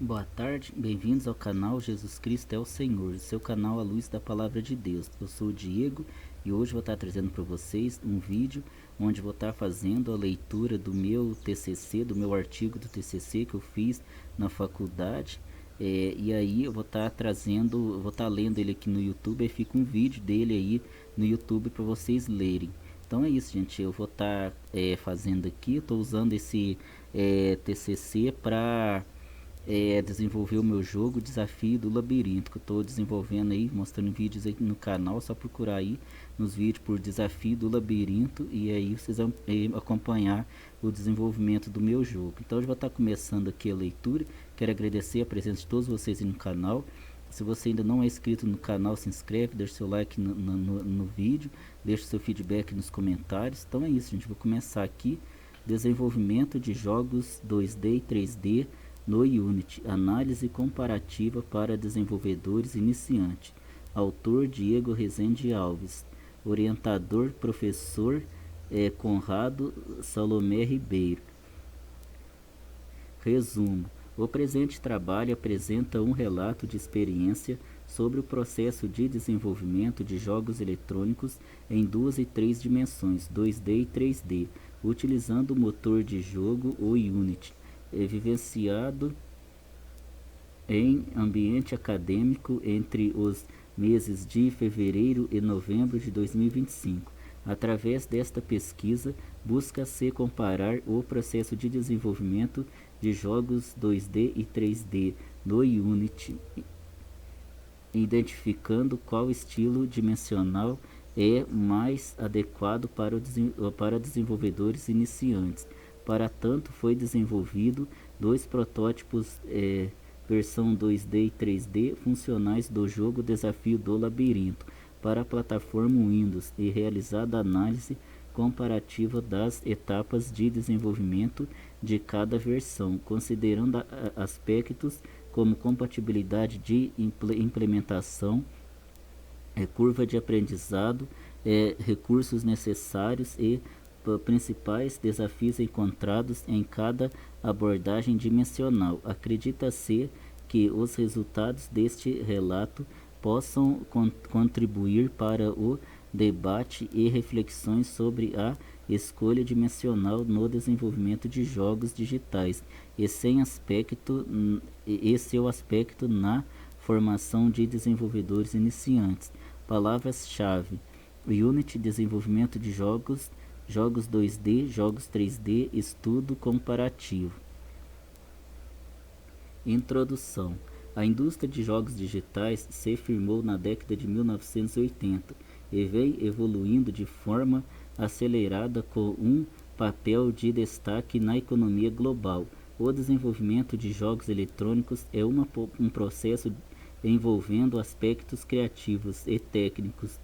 Boa tarde, bem-vindos ao canal Jesus Cristo é o Senhor, seu canal à luz da Palavra de Deus. Eu sou o Diego e hoje vou estar trazendo para vocês um vídeo onde vou estar fazendo a leitura do meu TCC, do meu artigo do TCC que eu fiz na faculdade. E aí eu vou estar trazendo, vou estar lendo ele aqui no YouTube e fica um vídeo dele aí no YouTube para vocês lerem. Então é isso, gente. Eu vou estar fazendo aqui. Estou usando esse TCC para desenvolver o meu jogo Desafio do Labirinto, que eu estou desenvolvendo aí, mostrando vídeos aí no canal. Só procurar aí nos vídeos por Desafio do Labirinto e aí vocês vão acompanhar o desenvolvimento do meu jogo. Então eu já vou estar começando aqui a leitura. Quero agradecer a presença de todos vocês aí no canal. Se você ainda não é inscrito no canal, se inscreve, deixa seu like no vídeo, deixa seu feedback nos comentários. Então é isso, gente. Vou começar aqui. Desenvolvimento de jogos 2D e 3D no Unity. Análise comparativa para desenvolvedores iniciantes. Autor Diego Rezende Alves. Orientador Professor Conrado Salomé Ribeiro. Resumo. O presente trabalho apresenta um relato de experiência sobre o processo de desenvolvimento de jogos eletrônicos em 2 e 3 dimensões, 2D e 3D, utilizando o motor de jogo, o Unity, vivenciado em ambiente acadêmico entre os meses de fevereiro e novembro de 2025. Através desta pesquisa, busca-se comparar o processo de desenvolvimento de jogos 2D e 3D no Unity, identificando qual estilo dimensional é mais adequado para desenvolvedores iniciantes. Para tanto, foi desenvolvido 2 protótipos versão 2D e 3D funcionais do jogo Desafio do Labirinto para a plataforma Windows e realizada análise comparativa das etapas de desenvolvimento de cada versão, considerando aspectos como compatibilidade de implementação, curva de aprendizado, recursos necessários e principais desafios encontrados em cada abordagem dimensional. Acredita-se que os resultados deste relato possam contribuir para o debate e reflexões sobre a escolha dimensional no desenvolvimento de jogos digitais e seu aspecto na formação de desenvolvedores iniciantes. Palavras-chave: Unity, desenvolvimento de jogos 2D, jogos 3D, estudo comparativo. Introdução. A indústria de jogos digitais se firmou na década de 1980 e vem evoluindo de forma acelerada com um papel de destaque na economia global. O desenvolvimento de jogos eletrônicos é um processo envolvendo aspectos criativos e técnicos,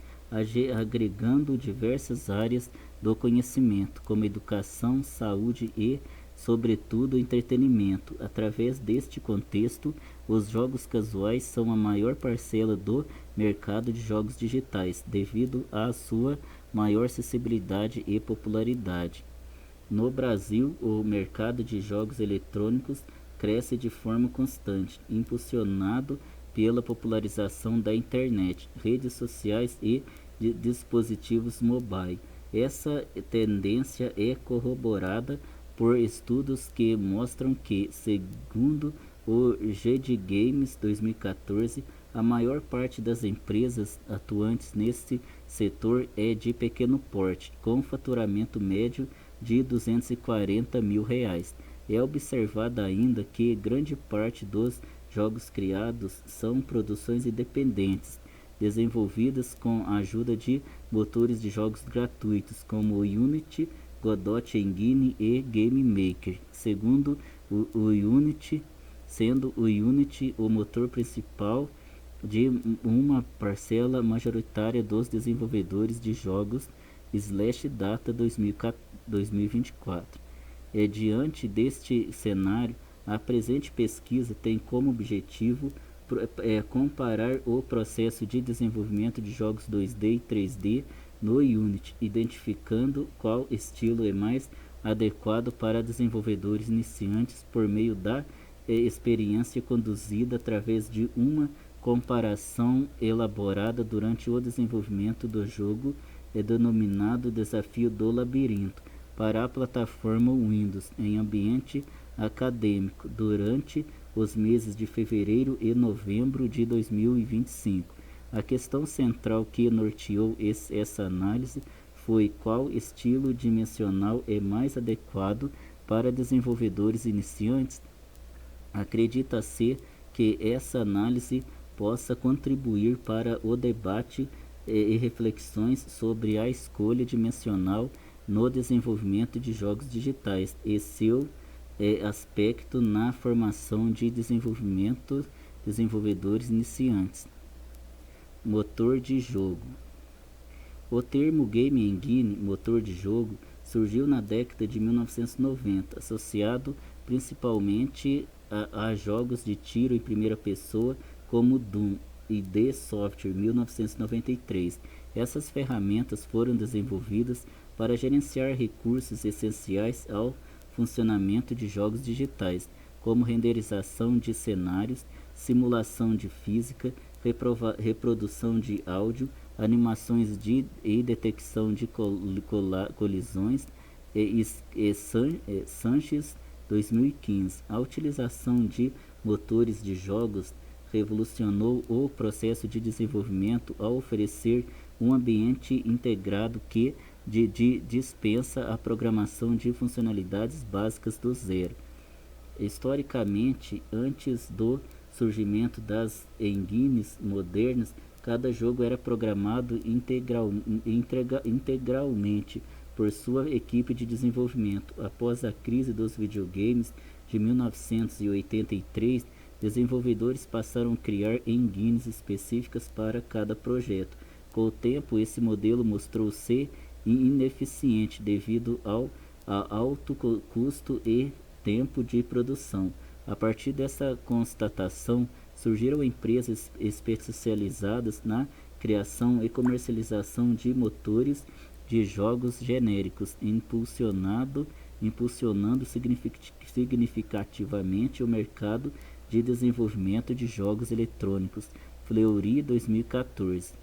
agregando diversas áreas do conhecimento, como educação, saúde e, sobretudo, entretenimento. Através deste contexto, os jogos casuais são a maior parcela do mercado de jogos digitais, devido à sua maior acessibilidade e popularidade. No Brasil, o mercado de jogos eletrônicos cresce de forma constante, impulsionado pela popularização da internet, redes sociais e de dispositivos mobile. Essa tendência é corroborada por estudos que mostram que, segundo o GD Games 2014, a maior parte das empresas atuantes neste setor é de pequeno porte, com faturamento médio de R$240 mil. É observado ainda que grande parte dos jogos criados são produções independentes, desenvolvidas com a ajuda de motores de jogos gratuitos como o Unity, Godot Engine e Game Maker, segundo o Unity, sendo o Unity o motor principal de uma parcela majoritária dos desenvolvedores de jogos /data 2024. Diante deste cenário, a presente pesquisa tem como objetivo comparar o processo de desenvolvimento de jogos 2D e 3D no Unity, identificando qual estilo é mais adequado para desenvolvedores iniciantes por meio da experiência conduzida através de uma comparação elaborada durante o desenvolvimento do jogo denominado Desafio do Labirinto para a plataforma Windows em ambiente acadêmico durante os meses de fevereiro e novembro de 2025. A questão central que norteou essa análise foi qual estilo dimensional é mais adequado para desenvolvedores iniciantes. Acredita-se que essa análise possa contribuir para o debate e reflexões sobre a escolha dimensional no desenvolvimento de jogos digitais e seu aspecto na formação de desenvolvedores iniciantes. Motor de jogo. O termo Game Engine, motor de jogo, surgiu na década de 1990, associado principalmente a jogos de tiro em primeira pessoa como Doom e id Software 1993. Essas ferramentas foram desenvolvidas para gerenciar recursos essenciais ao funcionamento de jogos digitais, como renderização de cenários, simulação de física, reprodução de áudio, animações e detecção de colisões Sanchez 2015. A utilização de motores de jogos revolucionou o processo de desenvolvimento ao oferecer um ambiente integrado que dispensa a programação de funcionalidades básicas do zero. Historicamente, antes do surgimento das engines modernas, cada jogo era programado integralmente por sua equipe de desenvolvimento. Após a crise dos videogames de 1983, desenvolvedores passaram a criar engines específicas para cada projeto. Com o tempo, esse modelo mostrou ser ineficiente devido ao alto custo e tempo de produção. A partir dessa constatação, surgiram empresas especializadas na criação e comercialização de motores de jogos genéricos, impulsionando significativamente o mercado de desenvolvimento de jogos eletrônicos. Fleury 2014.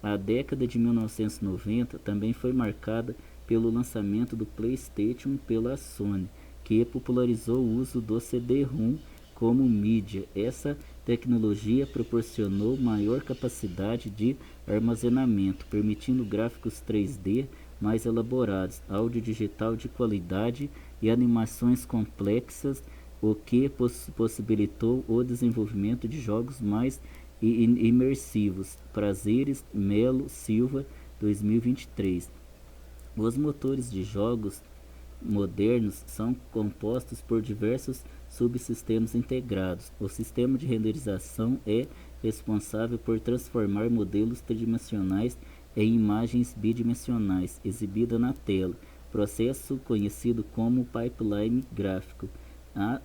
A década de 1990 também foi marcada pelo lançamento do PlayStation pela Sony, que popularizou o uso do CD-ROM como mídia. Essa tecnologia proporcionou maior capacidade de armazenamento, permitindo gráficos 3D mais elaborados, áudio digital de qualidade e animações complexas, o que possibilitou o desenvolvimento de jogos mais imersivos. Prazeres Melo Silva 2023. Os motores de jogos modernos são compostos por diversos subsistemas integrados. O sistema de renderização é responsável por transformar modelos tridimensionais em imagens bidimensionais exibidas na tela, processo conhecido como pipeline gráfico.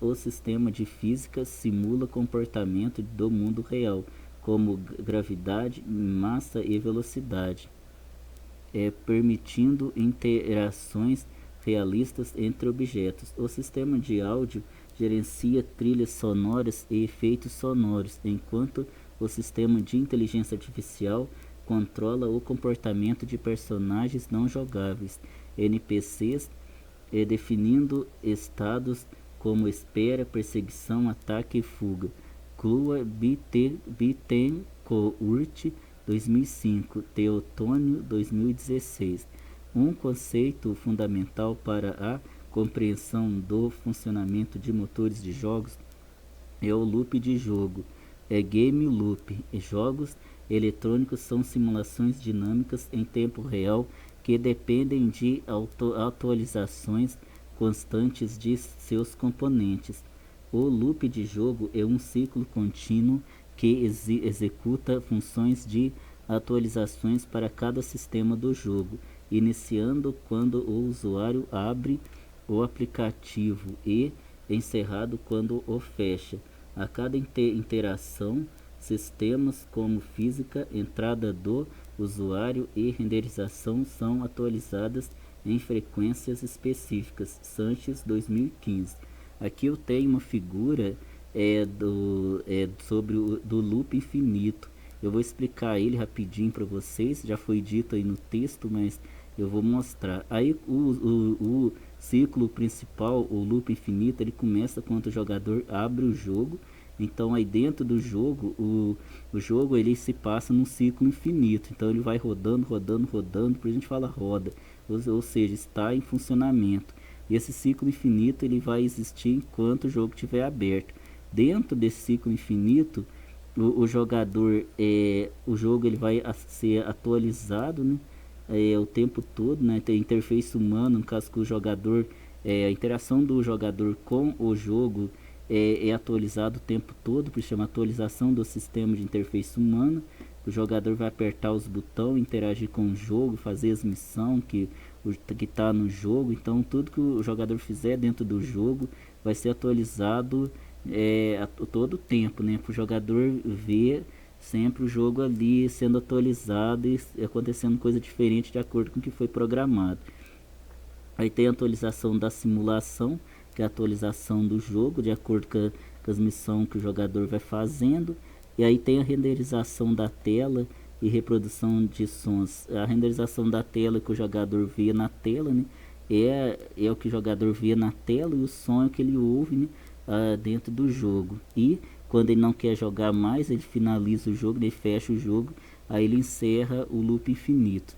O sistema de física simula comportamento do mundo real, como gravidade, massa e velocidade, permitindo interações realistas entre objetos. O sistema de áudio gerencia trilhas sonoras e efeitos sonoros, enquanto o sistema de inteligência artificial controla o comportamento de personagens não jogáveis, NPCs, definindo estados como espera, perseguição, ataque e fuga. Clua Bittencourt 2005, Teotônio 2016. Um conceito fundamental para a compreensão do funcionamento de motores de jogos é o loop de jogo, game loop. Jogos eletrônicos são simulações dinâmicas em tempo real que dependem de atualizações constantes de seus componentes. O loop de jogo é um ciclo contínuo que executa funções de atualizações para cada sistema do jogo, iniciando quando o usuário abre o aplicativo e encerrado quando o fecha. A cada interação, sistemas como física, entrada do usuário e renderização são atualizadas em frequências específicas. Sanchez 2015. Aqui eu tenho uma figura sobre do loop infinito. Eu vou explicar ele rapidinho para vocês, já foi dito aí no texto, mas eu vou mostrar. Aí o ciclo principal, o loop infinito, ele começa quando o jogador abre o jogo. Então aí dentro do jogo, o jogo ele se passa num ciclo infinito. Então ele vai rodando, rodando, rodando, por isso a gente fala roda, ou seja, está em funcionamento. E esse ciclo infinito ele vai existir enquanto o jogo estiver aberto. Dentro desse ciclo infinito, o jogador, o jogo ele vai ser atualizado, né? O tempo todo, né? Tem interface humana, no caso que o jogador, a interação do jogador com o jogo é atualizado o tempo todo, por isso chama atualização do sistema de interface humana. O jogador vai apertar os botões, interagir com o jogo, fazer as missões que está no jogo. Então tudo que o jogador fizer dentro do jogo vai ser atualizado a todo o tempo, né? Para o jogador ver sempre o jogo ali sendo atualizado e acontecendo coisa diferente de acordo com o que foi programado. Aí tem a atualização da simulação, que é a atualização do jogo de acordo com as missões que o jogador vai fazendo. E aí tem a renderização da tela e reprodução de sons. A renderização da tela que o jogador vê na tela, né? É o que o jogador vê na tela, e o som é o que ele ouve, né? Dentro do jogo. E quando ele não quer jogar mais, ele finaliza o jogo, ele fecha o jogo, aí ele encerra o loop infinito.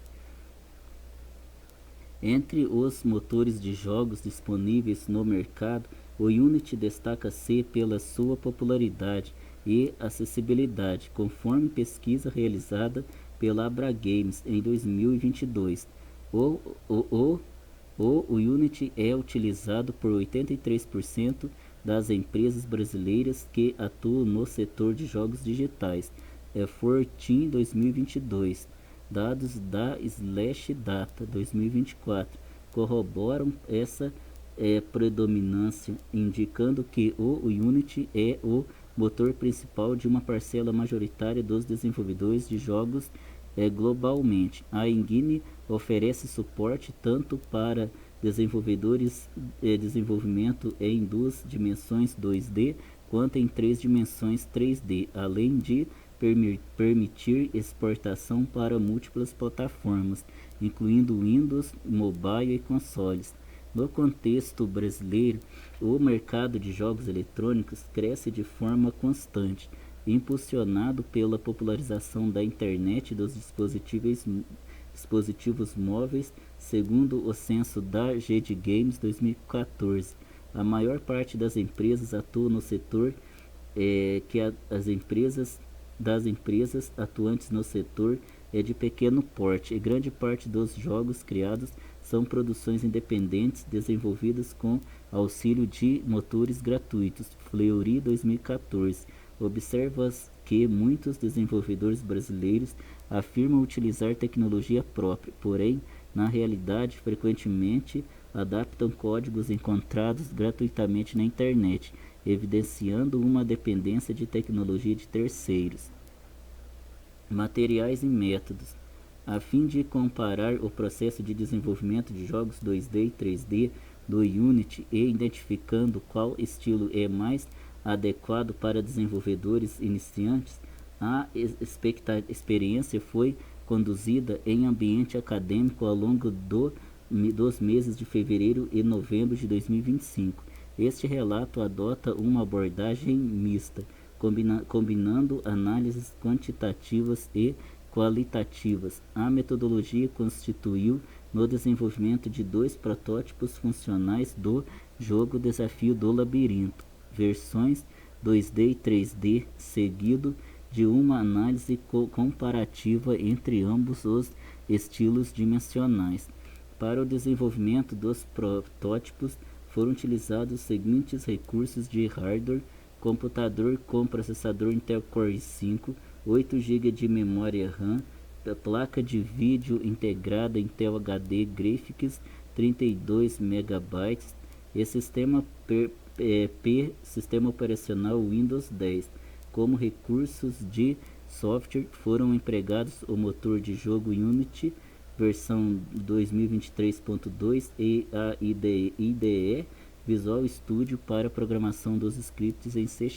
Entre os motores de jogos disponíveis no mercado, o Unity destaca-se pela sua popularidade e acessibilidade, conforme pesquisa realizada pela Abra Games em 2022. O Unity é utilizado por 83% das empresas brasileiras que atuam no setor de jogos digitais. Fortin 2022. Dados da Slashdata 2024 corroboram essa predominância, indicando que o Unity é o motor principal de uma parcela majoritária dos desenvolvedores de jogos globalmente. A Engine oferece suporte tanto para desenvolvedores desenvolvimento em duas dimensões 2D quanto em três dimensões 3D, além de permitir exportação para múltiplas plataformas, incluindo Windows, mobile e consoles. No contexto brasileiro, o mercado de jogos eletrônicos cresce de forma constante, impulsionado pela popularização da internet e dos dispositivos móveis, segundo o censo da GD Games 2014. A maior parte das empresas atua no setor das empresas atuantes no setor é de pequeno porte, e grande parte dos jogos criados são produções independentes desenvolvidas com auxílio de motores gratuitos. Fleury 2014. Observa-se que muitos desenvolvedores brasileiros afirmam utilizar tecnologia própria, porém, na realidade, frequentemente adaptam códigos encontrados gratuitamente na internet, evidenciando uma dependência de tecnologia de terceiros. Materiais e métodos. A fim de comparar o processo de desenvolvimento de jogos 2D e 3D do Unity e identificando qual estilo é mais adequado para desenvolvedores iniciantes, a experiência foi conduzida em ambiente acadêmico ao longo dos meses de fevereiro e novembro de 2025. Este relato adota uma abordagem mista, combinando análises quantitativas e qualitativas. A metodologia constituiu no desenvolvimento de 2 protótipos funcionais do jogo Desafio do Labirinto, versões 2D e 3D, seguido de uma análise comparativa entre ambos os estilos dimensionais. Para o desenvolvimento dos protótipos foram utilizados os seguintes recursos de hardware: computador com processador Intel Core i5, 8 GB de memória RAM, placa de vídeo integrada Intel HD Graphics 32 MB e sistema sistema operacional Windows 10. Como recursos de software foram empregados o motor de jogo Unity versão 2023.2 e a IDE Visual Studio para programação dos scripts em C#.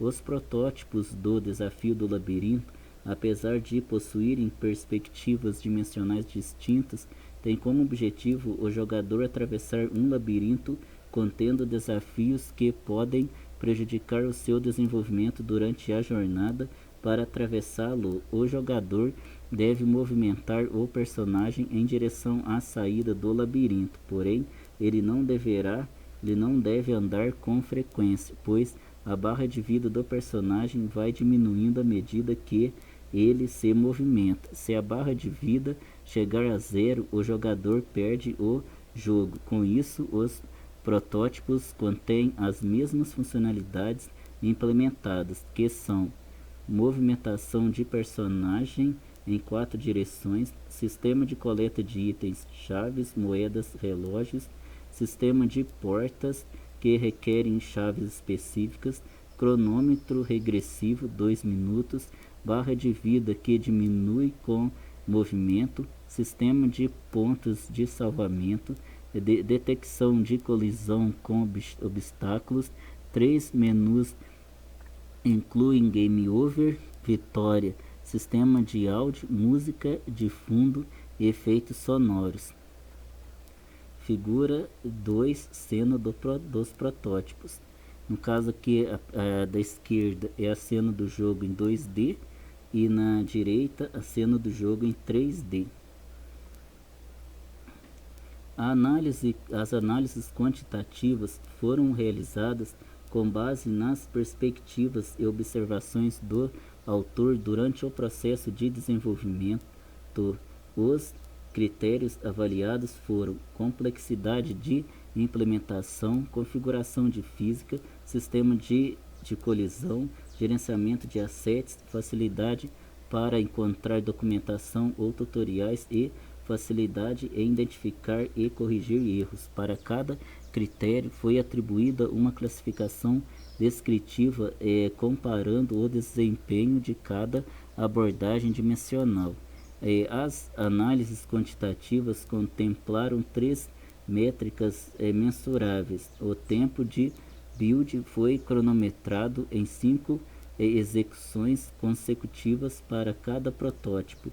Os protótipos do Desafio do Labirinto, apesar de possuírem perspectivas dimensionais distintas, têm como objetivo o jogador atravessar um labirinto contendo desafios que podem prejudicar o seu desenvolvimento durante a jornada. Para atravessá-lo, o jogador deve movimentar o personagem em direção à saída do labirinto, porém, ele não deve andar com frequência, pois a barra de vida do personagem vai diminuindo à medida que ele se movimenta. Se a barra de vida chegar a zero, o jogador perde o jogo. Com isso, os protótipos contêm as mesmas funcionalidades implementadas, que são movimentação de personagem em 4 direções, sistema de coleta de itens, chaves, moedas, relógios, sistema de portas que requerem chaves específicas, cronômetro regressivo 2 minutos, barra de vida que diminui com movimento, sistema de pontos de salvamento, detecção de colisão com obstáculos. 3 menus incluem Game Over, Vitória, sistema de áudio, música de fundo e efeitos sonoros. Figura 2, cena dos protótipos. No caso aqui, a da esquerda é a cena do jogo em 2D e na direita a cena do jogo em 3D. As análises quantitativas foram realizadas com base nas perspectivas e observações do autor durante o processo de desenvolvimento. Os critérios avaliados foram complexidade de implementação, configuração de física, sistema de colisão, gerenciamento de assets, facilidade para encontrar documentação ou tutoriais e facilidade em identificar e corrigir erros. Para cada critério foi atribuída uma classificação descritiva comparando o desempenho de cada abordagem dimensional. As análises quantitativas contemplaram 3 métricas mensuráveis. O tempo de build foi cronometrado em 5 execuções consecutivas para cada protótipo,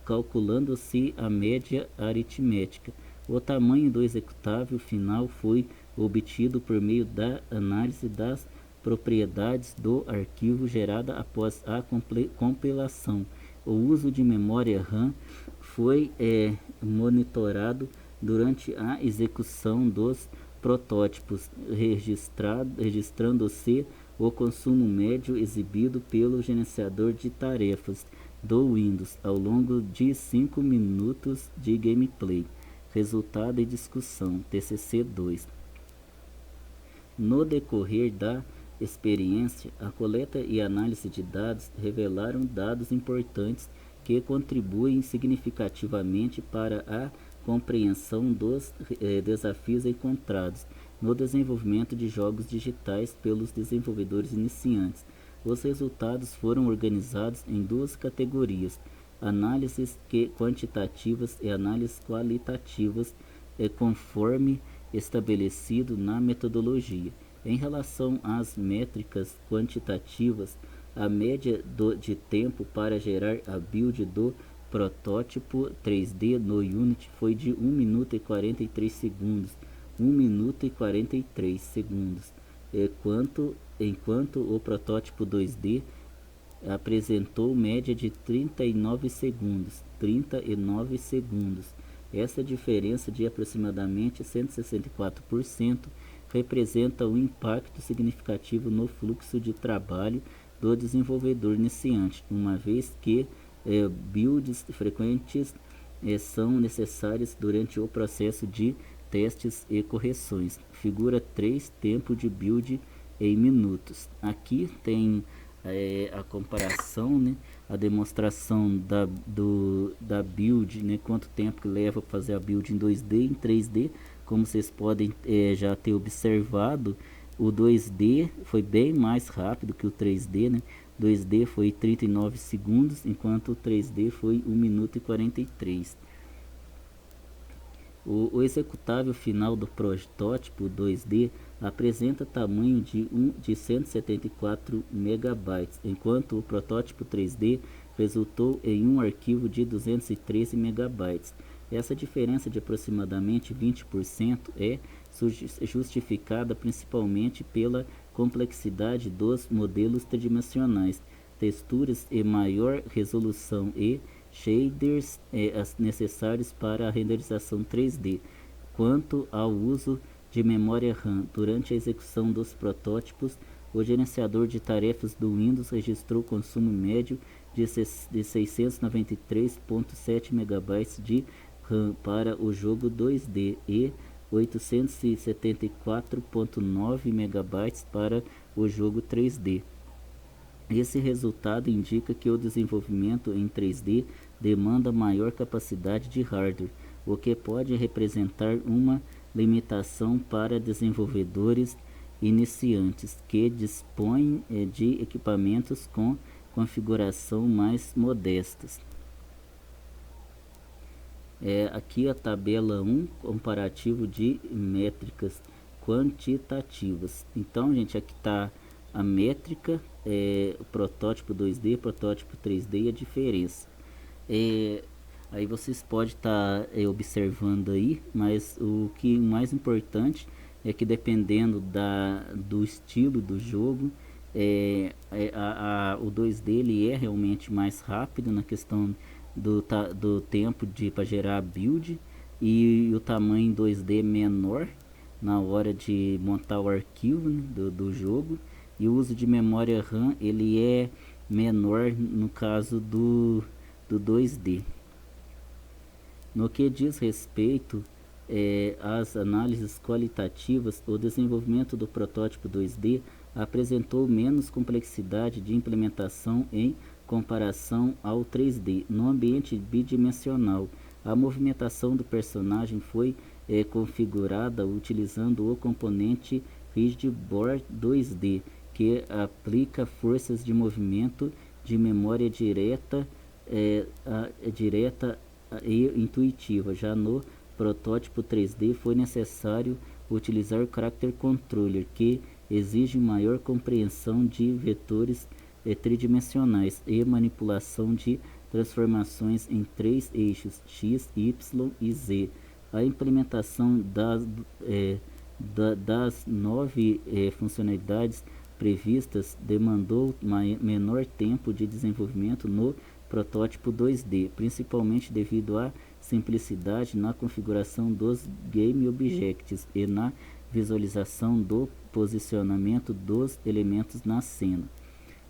calculando-se a média aritmética. O tamanho do executável final foi obtido por meio da análise das propriedades do arquivo gerada após a compilação. O uso de memória RAM foi monitorado durante a execução dos protótipos, registrando-se o consumo médio exibido pelo gerenciador de tarefas do Windows ao longo de 5 minutos de gameplay. Resultado e discussão, TCC 2. No decorrer da experiência, a coleta e análise de dados revelaram dados importantes que contribuem significativamente para a compreensão dos desafios encontrados no desenvolvimento de jogos digitais pelos desenvolvedores iniciantes. Os resultados foram organizados em 2 categorias: análises quantitativas e análises qualitativas, conforme estabelecido na metodologia. Em relação às métricas quantitativas, a média de tempo para gerar a build do protótipo 3D no Unity foi de 1 minuto e 43 segundos. 1 minuto e 43 segundos. Enquanto o protótipo 2D apresentou média de 39 segundos. 39 segundos. Essa diferença de aproximadamente 164% representa um impacto significativo no fluxo de trabalho do desenvolvedor iniciante, uma vez que builds frequentes são necessárias durante o processo de testes e correções. Figura 3, tempo de build em minutos. Aqui tem a comparação, né, a demonstração da build, né, quanto tempo que leva para fazer a build em 2D e em 3D. Como vocês podem já ter observado, o 2D foi bem mais rápido que o 3D, né? 2D foi 39 segundos, enquanto o 3D foi 1 minuto e 43. O executável final do protótipo 2D apresenta tamanho de 174 MB, enquanto o protótipo 3D resultou em um arquivo de 213 MB. Essa diferença de aproximadamente 20% é justificada principalmente pela complexidade dos modelos tridimensionais, texturas e maior resolução e shaders necessários para a renderização 3D. Quanto ao uso de memória RAM durante a execução dos protótipos, o gerenciador de tarefas do Windows registrou consumo médio de 693,7 MB de RAM para o jogo 2D e 874,9 MB para o jogo 3D. Esse resultado indica que o desenvolvimento em 3D demanda maior capacidade de hardware, o que pode representar uma limitação para desenvolvedores iniciantes que dispõem de equipamentos com configuração mais modestas. Aqui a tabela 1, comparativo de métricas quantitativas. Então, gente, aqui está a métrica, o protótipo 2D, protótipo 3D e a diferença. Aí vocês podem estar observando aí, mas o que mais importante é que dependendo do estilo do jogo, o 2D ele é realmente mais rápido na questão do tempo para gerar build, e o tamanho 2D menor na hora de montar o arquivo, né, do jogo, e o uso de memória RAM ele é menor no caso do 2D. No que diz respeito às análises qualitativas, o desenvolvimento do protótipo 2D apresentou menos complexidade de implementação em comparação ao 3D. No ambiente bidimensional, a movimentação do personagem foi configurada utilizando o componente Rigidboard 2D, que aplica forças de movimento de memória direta e intuitiva. Já no protótipo 3D foi necessário utilizar o Character Controller, que exige maior compreensão de vetores tridimensionais e manipulação de transformações em 3 eixos X, Y e Z. A implementação das 9 funcionalidades previstas demandou menor tempo de desenvolvimento no protótipo 2D, principalmente devido à simplicidade na configuração dos Game Objects e na visualização do posicionamento dos elementos na cena.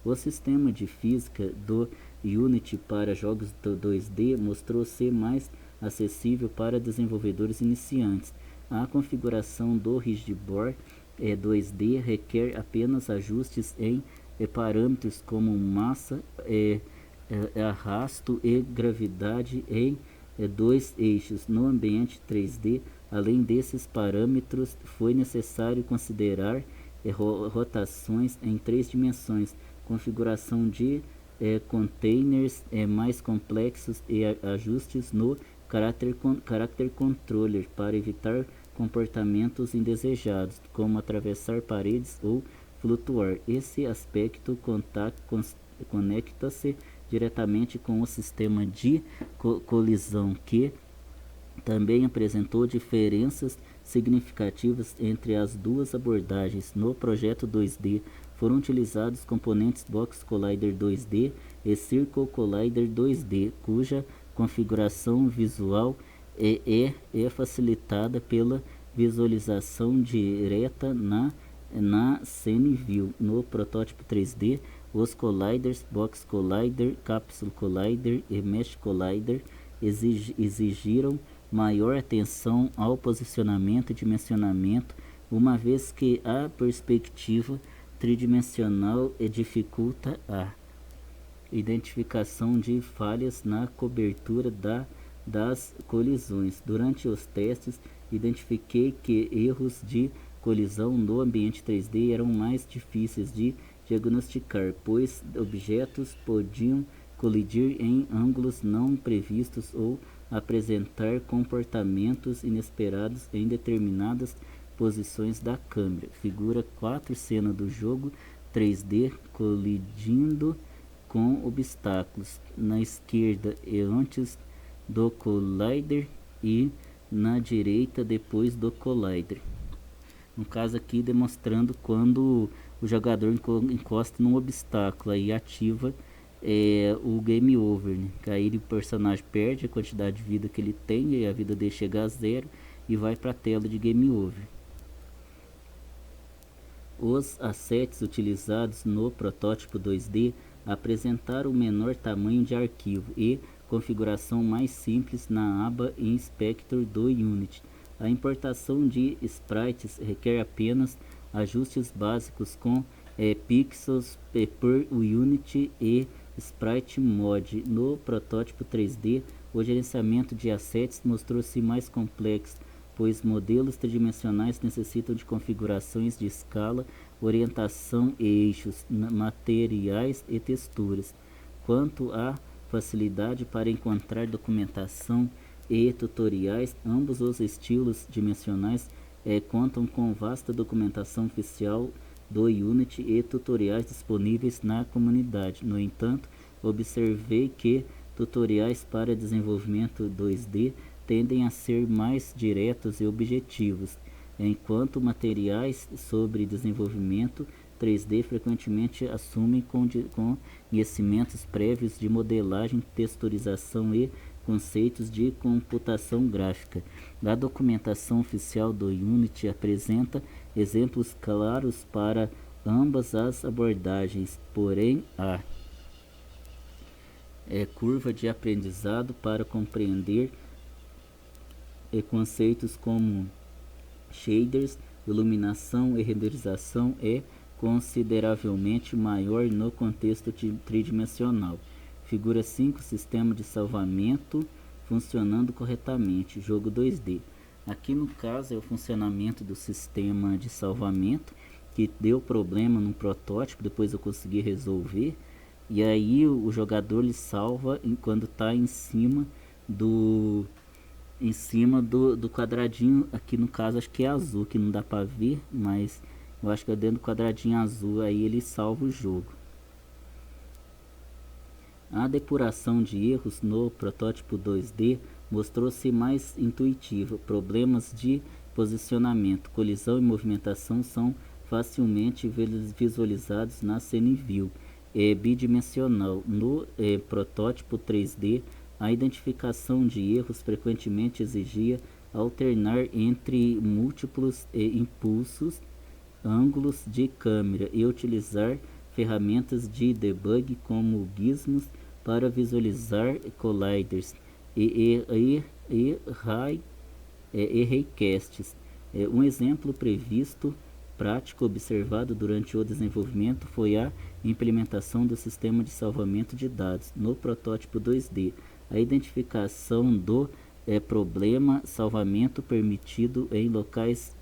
O sistema de física do Unity para jogos 2D mostrou ser mais acessível para desenvolvedores iniciantes. A configuração do Rigidboard 2D requer apenas ajustes em parâmetros como massa, arrasto e gravidade em 2 eixos. No ambiente 3D, além desses parâmetros, foi necessário considerar rotações em 3 dimensões, configuração de containers mais complexos e ajustes no Character Controller para evitar comportamentos indesejados, como atravessar paredes ou flutuar. Esse aspecto conecta-se diretamente com o sistema de colisão, que também apresentou diferenças significativas entre as duas abordagens. No projeto 2D foram utilizados componentes Box Collider 2D e Circle Collider 2D, cuja configuração visual é facilitada pela visualização direta na Scene View. No protótipo 3D, os colliders Box Collider, Capsule Collider e Mesh Collider exigiram maior atenção ao posicionamento e dimensionamento, uma vez que a perspectiva tridimensional dificulta a identificação de falhas na cobertura das colisões. Durante os testes, identifiquei que erros de colisão no ambiente 3D eram mais difíceis de diagnosticar, pois objetos podiam colidir em ângulos não previstos ou apresentar comportamentos inesperados em determinadas posições da câmera. Figura 4, cena do jogo 3D colidindo com obstáculos. Na esquerda é antes do collider e na direita depois do collider. No caso aqui demonstrando quando o jogador encosta num obstáculo, aí ativa o game over, né? Aí o personagem perde a quantidade de vida que ele tem e a vida dele chega a zero e vai para a tela de game over. Os assets utilizados no protótipo 2D apresentaram o menor tamanho de arquivo e configuração mais simples na aba Inspector do Unity. A importação de sprites requer apenas ajustes básicos com pixels per unit e sprite mode. No protótipo 3D, o gerenciamento de assets mostrou-se mais complexo, pois modelos tridimensionais necessitam de configurações de escala, orientação e eixos, materiais e texturas. Quanto à facilidade para encontrar documentação e tutoriais, ambos os estilos dimensionais contam com vasta documentação oficial do Unity e tutoriais disponíveis na comunidade. No entanto, observei que tutoriais para desenvolvimento 2D tendem a ser mais diretos e objetivos, enquanto materiais sobre desenvolvimento 3D frequentemente assumem conhecimentos prévios de modelagem, texturização e conceitos de computação gráfica. A documentação oficial do Unity apresenta exemplos claros para ambas as abordagens, porém a curva de aprendizado para compreender conceitos como shaders, iluminação e renderização é consideravelmente maior no contexto tridimensional. Figura 5, sistema de salvamento funcionando corretamente, jogo 2D. Aqui no caso é o funcionamento do sistema de salvamento, que deu problema no protótipo, depois eu consegui resolver. E aí o jogador ele salva quando está em cima do quadradinho. Aqui no caso acho que é azul, que não dá para ver, mas eu acho que é dentro do quadradinho azul, aí ele salva o jogo. A depuração de erros no protótipo 2D mostrou-se mais intuitiva. Problemas de posicionamento, colisão e movimentação são facilmente visualizados na CineView bidimensional. No protótipo 3D, a identificação de erros frequentemente exigia alternar entre múltiplos impulsos, ângulos de câmera e utilizar ferramentas de debug como gizmos para visualizar colliders e raycasts. Um exemplo previsto prático observado durante o desenvolvimento foi a implementação do sistema de salvamento de dados no protótipo 2D. A identificação do problema salvamento permitido em locais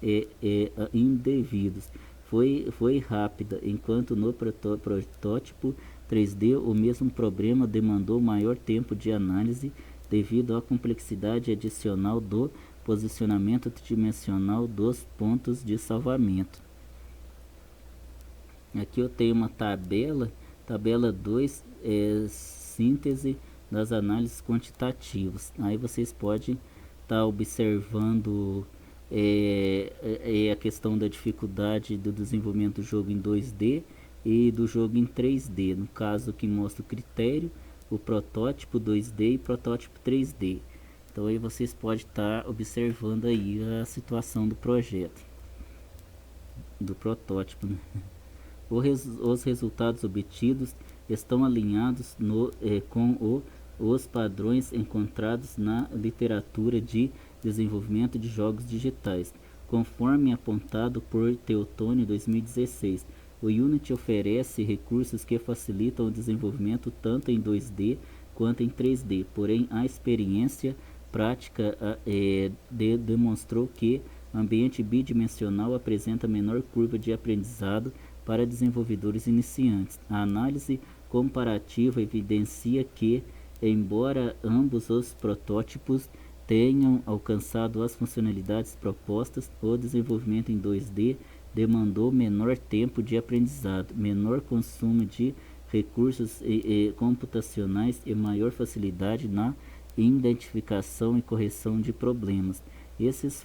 indevidos foi rápida, enquanto no protótipo 3D o mesmo problema demandou maior tempo de análise devido à complexidade adicional do posicionamento tridimensional dos pontos de salvamento. Aqui eu tenho uma tabela 2, síntese das análises quantitativas. Aí vocês podem estar observando a questão da dificuldade do desenvolvimento do jogo em 2D e do jogo em 3D. No caso que mostra o critério, o protótipo 2D e protótipo 3D. Então aí vocês podem estar observando aí a situação do projeto, do protótipo, né? Os resultados obtidos estão alinhados com os padrões encontrados na literatura de desenvolvimento de jogos digitais. Conforme apontado por Teotônio 2016, o Unity oferece recursos que facilitam o desenvolvimento tanto em 2D quanto em 3D, porém a experiência prática demonstrou que o ambiente bidimensional apresenta menor curva de aprendizado para desenvolvedores iniciantes. A análise comparativa evidencia que Embora ambos os protótipos tenham alcançado as funcionalidades propostas, o desenvolvimento em 2D demandou menor tempo de aprendizado, menor consumo de recursos computacionais e maior facilidade na identificação e correção de problemas. Esses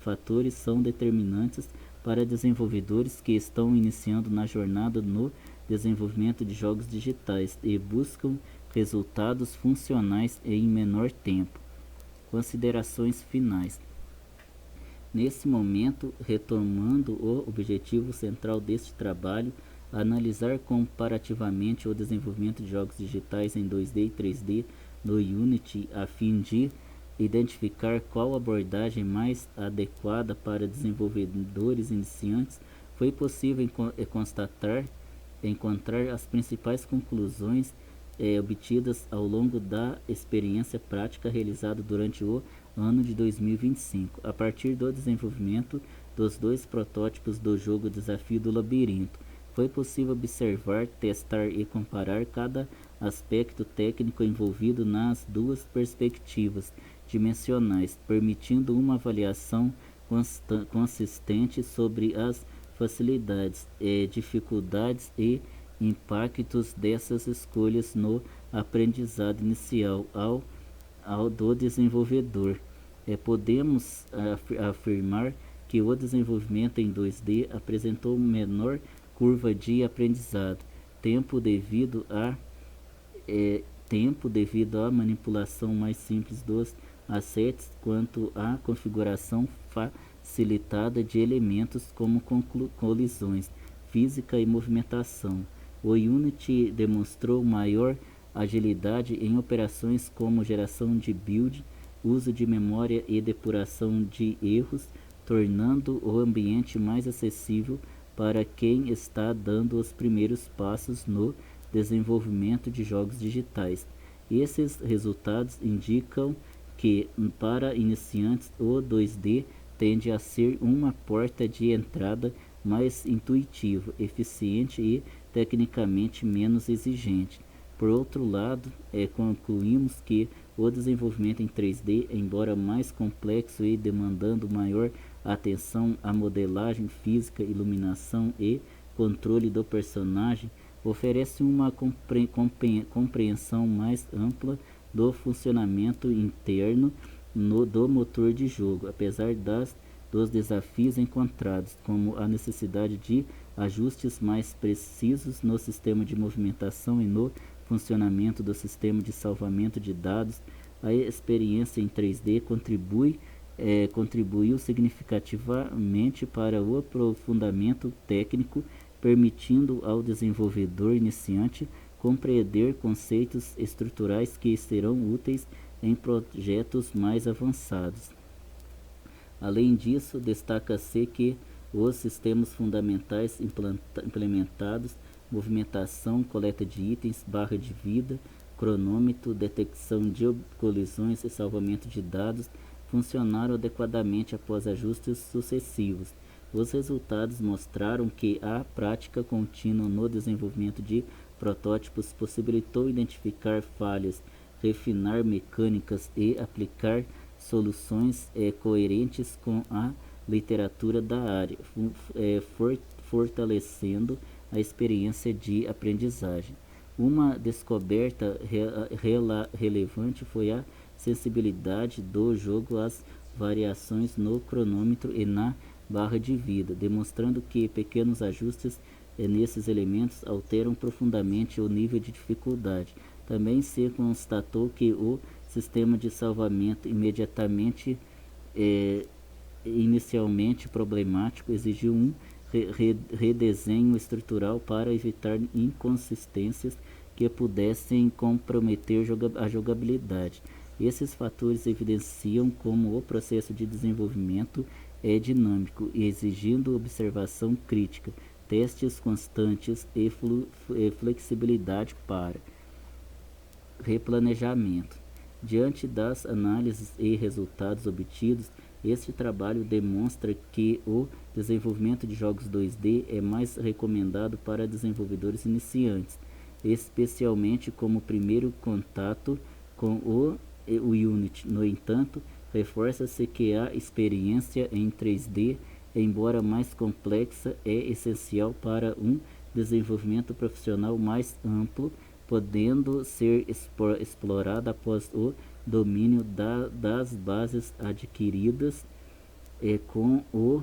fatores são determinantes para desenvolvedores que estão iniciando na jornada no desenvolvimento de jogos digitais e buscam resultados funcionais em menor tempo. Considerações finais. Nesse momento, retomando o objetivo central deste trabalho, analisar comparativamente o desenvolvimento de jogos digitais em 2D e 3D no Unity a fim de identificar qual abordagem mais adequada para desenvolvedores iniciantes, foi possível encontrar as principais conclusões obtidas ao longo da experiência prática realizada durante o ano de 2025, a partir do desenvolvimento dos 2 protótipos do jogo Desafio do Labirinto. Foi possível observar, testar e comparar cada aspecto técnico envolvido nas 2 perspectivas dimensionais, permitindo uma avaliação consistente sobre as facilidades, dificuldades e impactos dessas escolhas no aprendizado inicial do desenvolvedor. Podemos afirmar que o desenvolvimento em 2D apresentou menor curva de aprendizado, tempo devido à manipulação mais simples dos assets, quanto à configuração facilitada de elementos como colisões, física e movimentação. O Unity demonstrou maior agilidade em operações como geração de build, uso de memória e depuração de erros, tornando o ambiente mais acessível para quem está dando os primeiros passos no desenvolvimento de jogos digitais. Esses resultados indicam que, para iniciantes, o 2D tende a ser uma porta de entrada mais intuitiva, eficiente e tecnicamente menos exigente. Por outro lado, concluímos que o desenvolvimento em 3D, embora mais complexo e demandando maior atenção à modelagem física, iluminação e controle do personagem, oferece uma compreensão mais ampla do funcionamento interno do motor de jogo, apesar dos desafios encontrados, como a necessidade de ajustes mais precisos no sistema de movimentação e no funcionamento do sistema de salvamento de dados. A experiência em 3D contribuiu significativamente para o aprofundamento técnico, permitindo ao desenvolvedor iniciante compreender conceitos estruturais que serão úteis em projetos mais avançados. Além disso, destaca-se que os sistemas fundamentais implementados, movimentação, coleta de itens, barra de vida, cronômetro, detecção de colisões e salvamento de dados, funcionaram adequadamente após ajustes sucessivos. Os resultados mostraram que a prática contínua no desenvolvimento de protótipos possibilitou identificar falhas, refinar mecânicas e aplicar soluções coerentes com a literatura da área, fortalecendo a experiência de aprendizagem. Uma descoberta relevante foi a sensibilidade do jogo às variações no cronômetro e na barra de vida, demonstrando que pequenos ajustes nesses elementos alteram profundamente o nível de dificuldade. Também se constatou que o sistema de salvamento inicialmente problemático exigiu um redesenho estrutural para evitar inconsistências que pudessem comprometer a jogabilidade. Esses fatores evidenciam como o processo de desenvolvimento é dinâmico, exigindo observação crítica, testes constantes e flexibilidade para replanejamento. Diante das análises e resultados obtidos, este trabalho demonstra que o desenvolvimento de jogos 2D é mais recomendado para desenvolvedores iniciantes, especialmente como primeiro contato com o Unity. No entanto, reforça-se que a experiência em 3D, embora mais complexa, é essencial para um desenvolvimento profissional mais amplo, podendo ser explorada após o domínio das bases adquiridas com o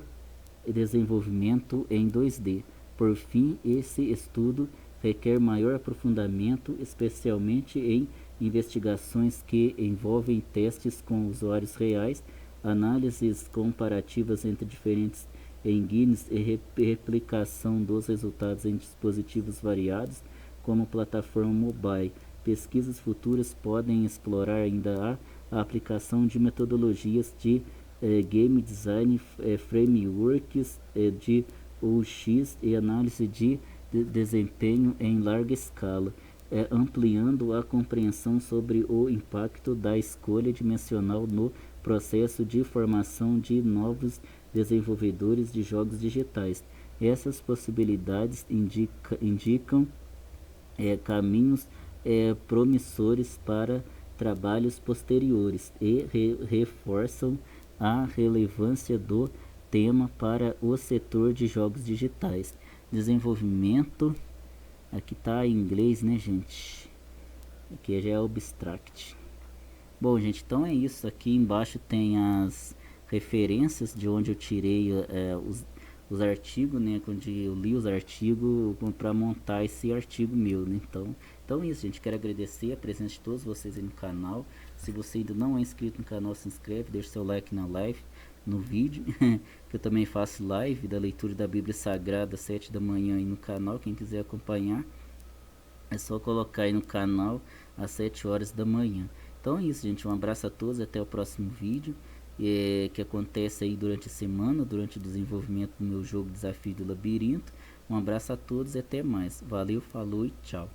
desenvolvimento em 2D. Por fim, esse estudo requer maior aprofundamento, especialmente em investigações que envolvem testes com usuários reais, análises comparativas entre diferentes engines e replicação dos resultados em dispositivos variados, como plataforma mobile. Pesquisas futuras podem explorar ainda a aplicação de metodologias de game design, frameworks de UX e análise de desempenho em larga escala, ampliando a compreensão sobre o impacto da escolha dimensional no processo de formação de novos desenvolvedores de jogos digitais. Essas possibilidades indicam caminhos promissores para trabalhos posteriores e reforçam a relevância do tema para o setor de jogos digitais. Desenvolvimento, aqui está em inglês, né, gente? Aqui já é abstract. Bom, gente, então é isso. Aqui embaixo tem as referências de onde eu tirei os artigos, né? Onde eu li os artigos para montar esse artigo meu, né? Então é isso, gente. Quero agradecer a presença de todos vocês aí no canal. Se você ainda não é inscrito no canal, se inscreve, deixa seu like na live, no vídeo. Que eu também faço live da leitura da Bíblia Sagrada às 7 da manhã aí no canal. Quem quiser acompanhar, é só colocar aí no canal às 7 horas da manhã. Então é isso, gente. Um abraço a todos, até o próximo vídeo. Que acontece aí durante a semana, durante o desenvolvimento do meu jogo Desafio do Labirinto. Um abraço a todos e até mais. Valeu, falou e tchau.